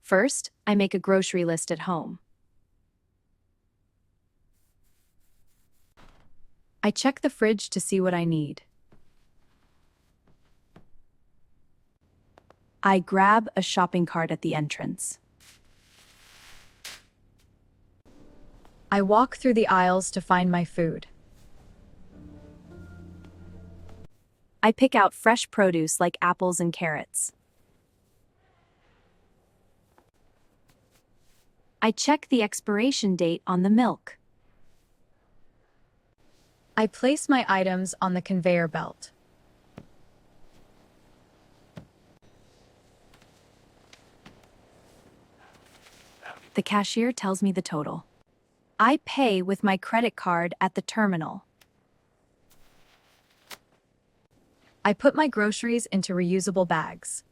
First, I make a grocery list at home. I check the fridge to see what I need. I grab a shopping cart at the entrance. I walk through the aisles to find my food. I pick out fresh produce like apples and carrots. I check the expiration date on the milk. I place my items on the conveyor belt. The cashier tells me the total. I pay with my credit card at the terminal. I put my groceries into reusable bags.